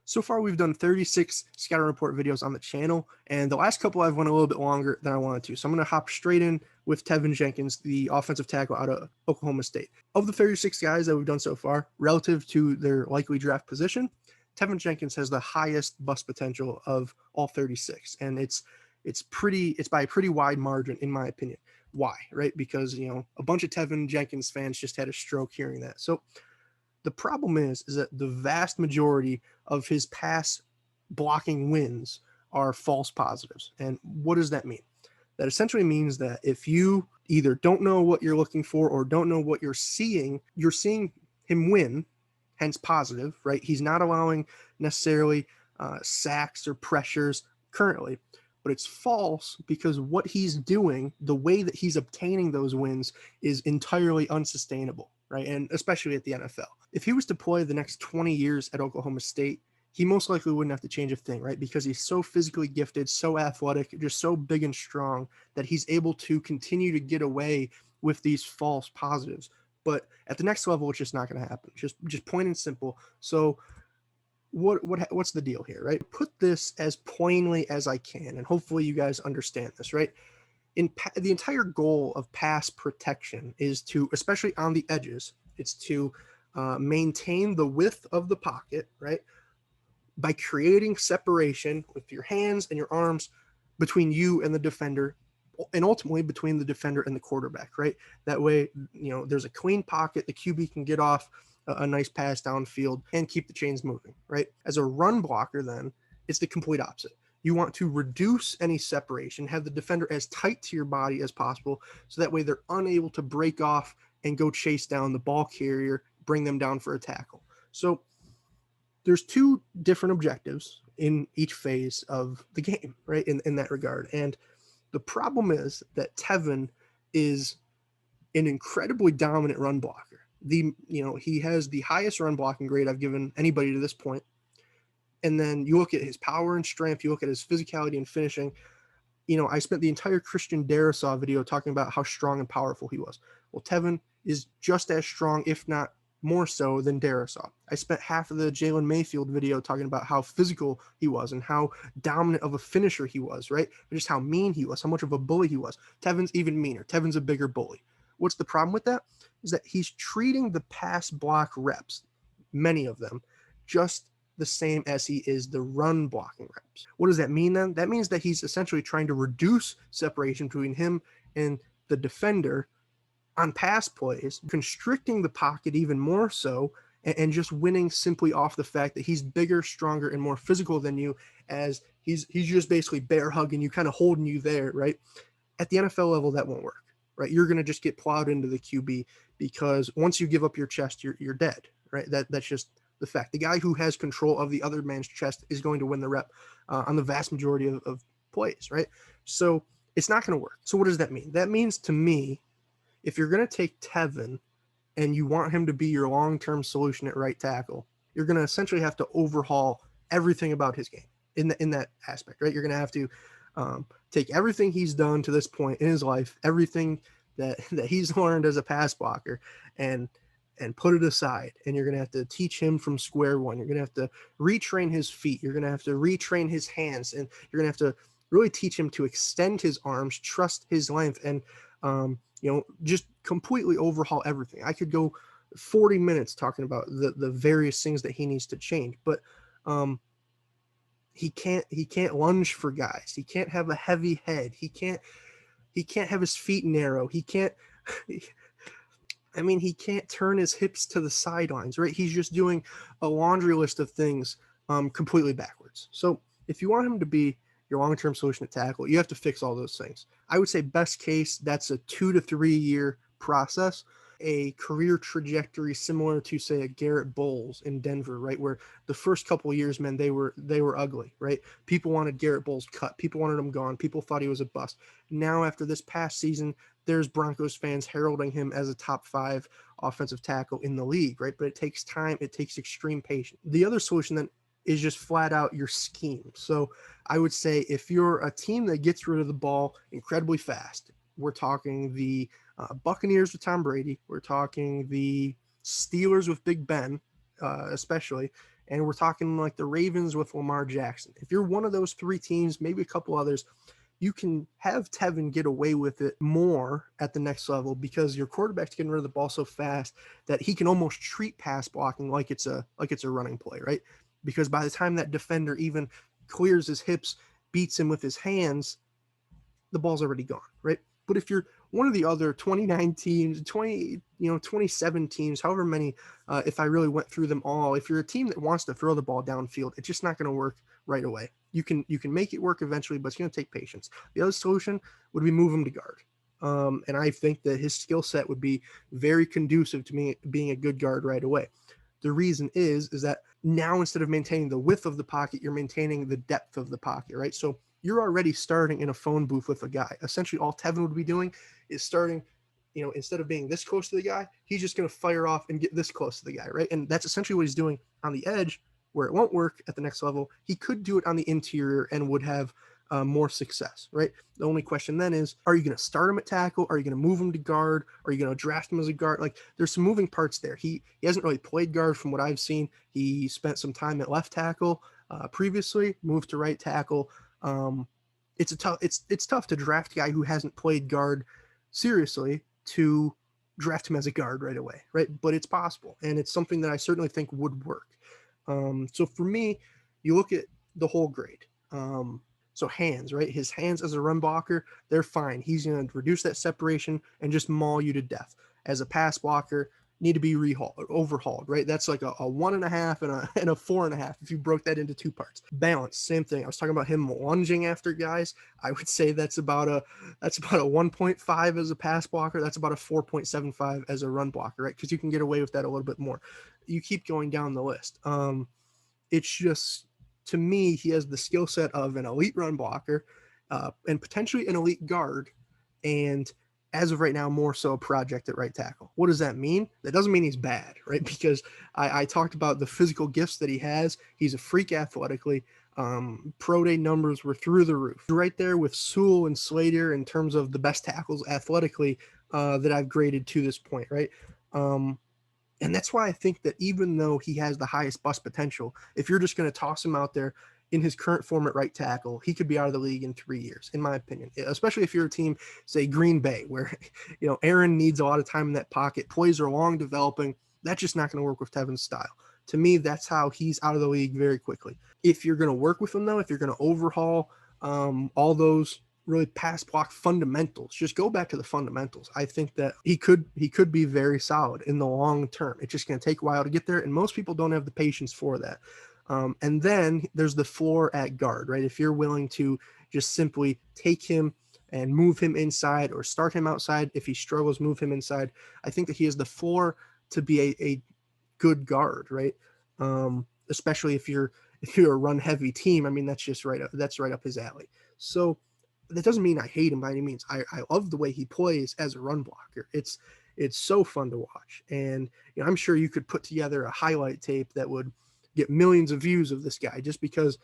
So far, we've done 36 scouting report videos on the channel, and the last couple I've went a little bit longer than I wanted to. So I'm going to hop straight in with Teven Jenkins, the offensive tackle out of Oklahoma State. Of the 36 guys that we've done so far, relative to their likely draft position, Teven Jenkins has the highest bust potential of all 36, and it's by a pretty wide margin in my opinion. Why? Right? Because a bunch of Teven Jenkins fans just had a stroke hearing that. So the problem is that the vast majority of his pass blocking wins are false positives. And what does that mean? That essentially means that if you either don't know what you're looking for or don't know what you're seeing him win, hence positive, right? He's not allowing necessarily sacks or pressures currently, but it's false because what he's doing, the way that he's obtaining those wins is entirely unsustainable, right? And especially at the NFL. If he was to play the next 20 years at Oklahoma State, he most likely wouldn't have to change a thing, right? Because he's so physically gifted, so athletic, just so big and strong that he's able to continue to get away with these false positives. But at the next level, it's just not going to happen. Just plain and simple. So what's the deal here, right? Put this as plainly as I can, and hopefully you guys understand this, right? The entire goal of pass protection is to, especially on the edges, it's to maintain the width of the pocket, right? By creating separation with your hands and your arms between you and the defender, and ultimately between the defender and the quarterback, right? That way, there's a clean pocket, the QB can get off a nice pass downfield and keep the chains moving, right? As a run blocker, then, it's the complete opposite. You want to reduce any separation, have the defender as tight to your body as possible, so that way they're unable to break off and go chase down the ball carrier, bring them down for a tackle. So there's two different objectives in each phase of the game, right? In that regard. And the problem is that Tevin is an incredibly dominant run blocker. He has the highest run blocking grade I've given anybody to this point. And then you look at his power and strength, you look at his physicality and finishing. I spent the entire Christian Darrisaw video talking about how strong and powerful he was. Well, Tevin is just as strong, if not more so, than Darrisaw. I spent half of the Jalen Mayfield video talking about how physical he was and how dominant of a finisher he was, right? Just how mean he was, how much of a bully he was. Tevin's even meaner. Tevin's a bigger bully. What's the problem with that? Is that he's treating the pass block reps, many of them, just the same as he is the run blocking reps. What does that mean then? That means that he's essentially trying to reduce separation between him and the defender on pass plays, constricting the pocket even more so, and just winning simply off the fact that he's bigger, stronger, and more physical than you, as he's just basically bear hugging you, kind of holding you there, right? At the NFL level, that won't work, right? You're going to just get plowed into the QB, because once you give up your chest, you're dead, right? That's just the fact. The guy who has control of the other man's chest is going to win the rep on the vast majority of plays, right? So it's not going to work. So what does that mean? That means, to me, if you're going to take Tevin and you want him to be your long-term solution at right tackle, you're going to essentially have to overhaul everything about his game in that aspect, right? You're going to have to take everything he's done to this point in his life, everything that he's learned as a pass blocker, and put it aside. And you're going to have to teach him from square one. You're going to have to retrain his feet. You're going to have to retrain his hands, and you're going to have to really teach him to extend his arms, trust his length, and just completely overhaul everything. I could go 40 minutes talking about the various things that he needs to change, but he can't lunge for guys. He can't have a heavy head. He can't have his feet narrow. He can't turn his hips to the sidelines, right? He's just doing a laundry list of things completely backwards. So if you want him to be your long-term solution at tackle, you have to fix all those things. I would say best case, that's a 2 to 3 year process, a career trajectory similar to, say, a Garrett Bowles in Denver, right? Where the first couple of years, man, they were ugly, right? People wanted Garrett Bowles cut. People wanted him gone. People thought he was a bust. Now, after this past season, there's Broncos fans heralding him as a top 5 offensive tackle in the league, right? But it takes time. It takes extreme patience. The other solution then is just flat out your scheme. So I would say if you're a team that gets rid of the ball incredibly fast, we're talking the Buccaneers with Tom Brady, we're talking the Steelers with Big Ben, especially, and we're talking like the Ravens with Lamar Jackson. If you're one of those three teams, maybe a couple others, you can have Tevin get away with it more at the next level because your quarterback's getting rid of the ball so fast that he can almost treat pass blocking like it's a running play, right? Because by the time that defender even clears his hips, beats him with his hands, the ball's already gone, right? But if you're one of the other 29 teams, 27 teams, however many, if I really went through them all, if you're a team that wants to throw the ball downfield, it's just not going to work right away. You can make it work eventually, but it's going to take patience. The other solution would be move him to guard. And I think that his skill set would be very conducive to me being a good guard right away. The reason is that now instead of maintaining the width of the pocket, you're maintaining the depth of the pocket, right? So you're already starting in a phone booth with a guy. Essentially, all Tevin would be doing is starting, instead of being this close to the guy, he's just going to fire off and get this close to the guy, right? And that's essentially what he's doing on the edge, where it won't work at the next level. He could do it on the interior and would have more success, right? The only question then is, are you going to start him at tackle? Are you going to move him to guard? Are you going to draft him as a guard? Like, there's some moving parts there. He hasn't really played guard from what I've seen. He spent some time at left tackle previously, moved to right tackle. It's tough to draft a guy who hasn't played guard seriously to draft him as a guard right away, right? But it's possible, and it's something that I certainly think would work. So for me, you look at the whole grade. So hands, right? His hands as a run blocker, they're fine. He's going to reduce that separation and just maul you to death. As a pass blocker, need to be overhauled, right? That's like a 1.5 and a 4.5 if you broke that into two parts. Balance, same thing. I was talking about him lunging after guys. I would say that's about a 1.5 as a pass blocker. That's about a 4.75 as a run blocker, right? Because you can get away with that a little bit more. You keep going down the list. It's just, to me, he has the skill set of an elite run blocker and potentially an elite guard, and as of right now, more so a project at right tackle. What does that mean? That doesn't mean he's bad, right? Because I talked about the physical gifts that he has. He's a freak athletically. Pro day numbers were through the roof. Right there with Sewell and Slater in terms of the best tackles athletically that I've graded to this point, right? And that's why I think that even though he has the highest bust potential, if you're just going to toss him out there in his current form at right tackle, he could be out of the league in 3 years, in my opinion, especially if you're a team, say Green Bay, where, Aaron needs a lot of time in that pocket. Plays are long developing. That's just not going to work with Tevin's style. To me, that's how he's out of the league very quickly. If you're going to work with him, though, if you're going to overhaul all those really pass block fundamentals, just go back to the fundamentals. I think that he could be very solid in the long term. It's just going to take a while to get there, and most people don't have the patience for that. And then there's the floor at guard, right? If you're willing to just simply take him and move him inside or start him outside, if he struggles, move him inside. I think that he has the floor to be a good guard, right? Especially if you're a run heavy team. I mean, that's right up his alley. So that doesn't mean I hate him by any means. I love the way he plays as a run blocker. It's so fun to watch. And I'm sure you could put together a highlight tape that would get millions of views of this guy just because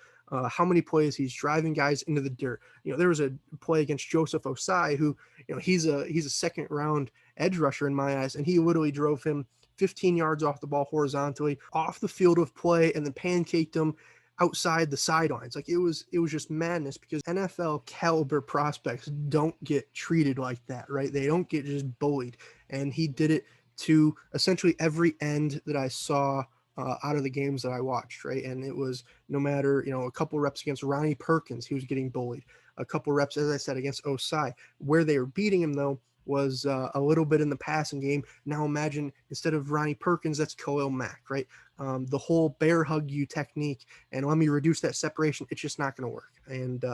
how many plays he's driving guys into the dirt. There was a play against Joseph Osai, who, he's a second round edge rusher in my eyes, and he literally drove him 15 yards off the ball horizontally, off the field of play, and then pancaked him outside the sidelines. Like, it was just madness, because NFL caliber prospects don't get treated like that, right? They don't get just bullied. And he did it to essentially every end that I saw out of the games that I watched, right? And it was no matter, a couple reps against Ronnie Perkins, he was getting bullied. A couple reps, as I said, against Osai. Where they were beating him, though, was a little bit in the passing game. Now imagine, instead of Ronnie Perkins, that's Khalil Mack, right? The whole bear hug you technique and let me reduce that separation, it's just not going to work. And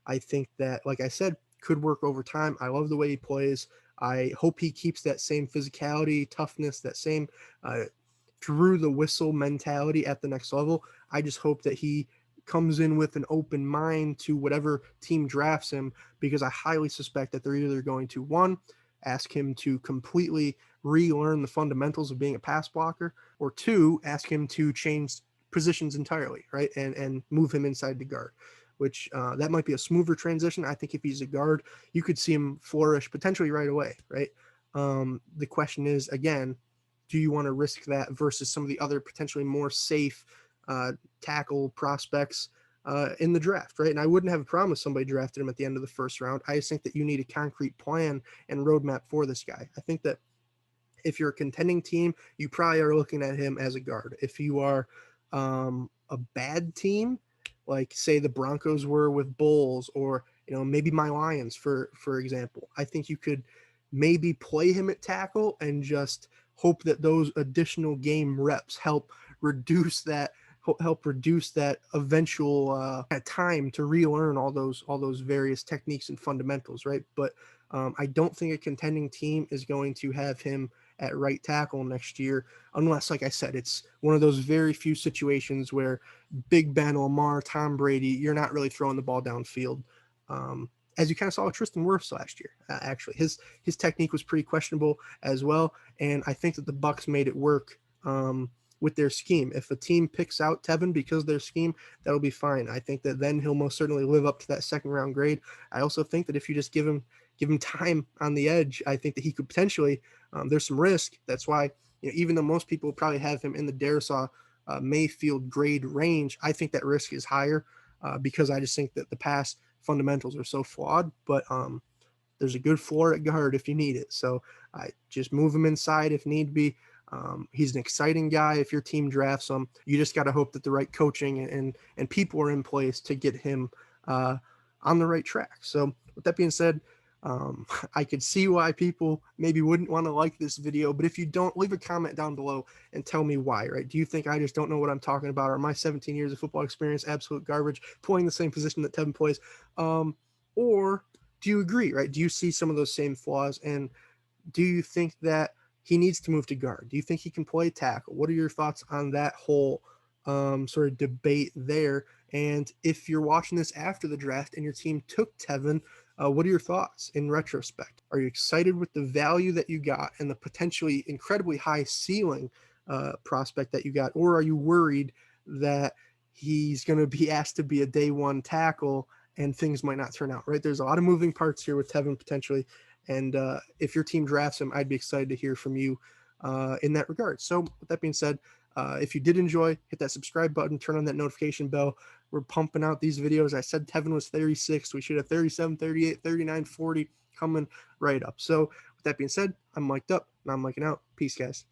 I think that, like I said, could work over time. I love the way he plays. I hope he keeps that same physicality, toughness, that same through the whistle mentality at the next level. I just hope that he comes in with an open mind to whatever team drafts him, because I highly suspect that they're either going to, one, ask him to completely relearn the fundamentals of being a pass blocker, or two, ask him to change positions entirely, right? And move him inside the guard, which that might be a smoother transition. I think if he's a guard, you could see him flourish potentially right away, right? The question is, again, do you want to risk that versus some of the other potentially more safe tackle prospects in the draft, right? And I wouldn't have a problem if somebody drafted him at the end of the first round. I just think that you need a concrete plan and roadmap for this guy. I think that if you're a contending team, you probably are looking at him as a guard. If you are a bad team, like say the Broncos were with Bulls, or maybe my Lions for example, I think you could maybe play him at tackle and just hope that those additional game reps reduce that help reduce that eventual time to relearn all those various techniques and fundamentals, right? But I don't think a contending team is going to have him at right tackle next year, unless, like I said, it's one of those very few situations where Big Ben, Lamar, Tom Brady, you're not really throwing the ball downfield. As you kind of saw with Tristan Wirfs last year, actually, his technique was pretty questionable as well, and I think that the Bucs made it work with their scheme. If a team picks out Tevin because of their scheme, that'll be fine. I think that then he'll most certainly live up to that second round grade. I also think that if you just give him time on the edge, I think that he could potentially. There's some risk. That's why, even though most people probably have him in the Darisaw Mayfield grade range, I think that risk is higher because I just think that the pass fundamentals are so flawed. But there's a good floor at guard if you need it. So I just move him inside if need be. He's an exciting guy. If your team drafts him, you just got to hope that the right coaching and people are in place to get him on the right track. So with that being said, I could see why people maybe wouldn't want to like this video, but if you don't, leave a comment down below and tell me why, right? Do you think I just don't know what I'm talking about? Or my 17 years of football experience absolute garbage, playing the same position that Tevin plays? Or do you agree, right? Do you see some of those same flaws? And do you think that he needs to move to guard? Do you think he can play tackle? What are your thoughts on that whole sort of debate there? And if you're watching this after the draft and your team took Tevin, what are your thoughts in retrospect? Are you excited with the value that you got and the potentially incredibly high ceiling prospect that you got? Or are you worried that he's going to be asked to be a day one tackle and things might not turn out, right? There's a lot of moving parts here with Tevin potentially. And if your team drafts him, I'd be excited to hear from you in that regard. So with that being said, if you did enjoy, hit that subscribe button, turn on that notification bell. We're pumping out these videos. I said Tevin was 36. We should have 37, 38, 39, 40 coming right up. So with that being said, I'm mic'd up and I'm mic'ing out. Peace, guys.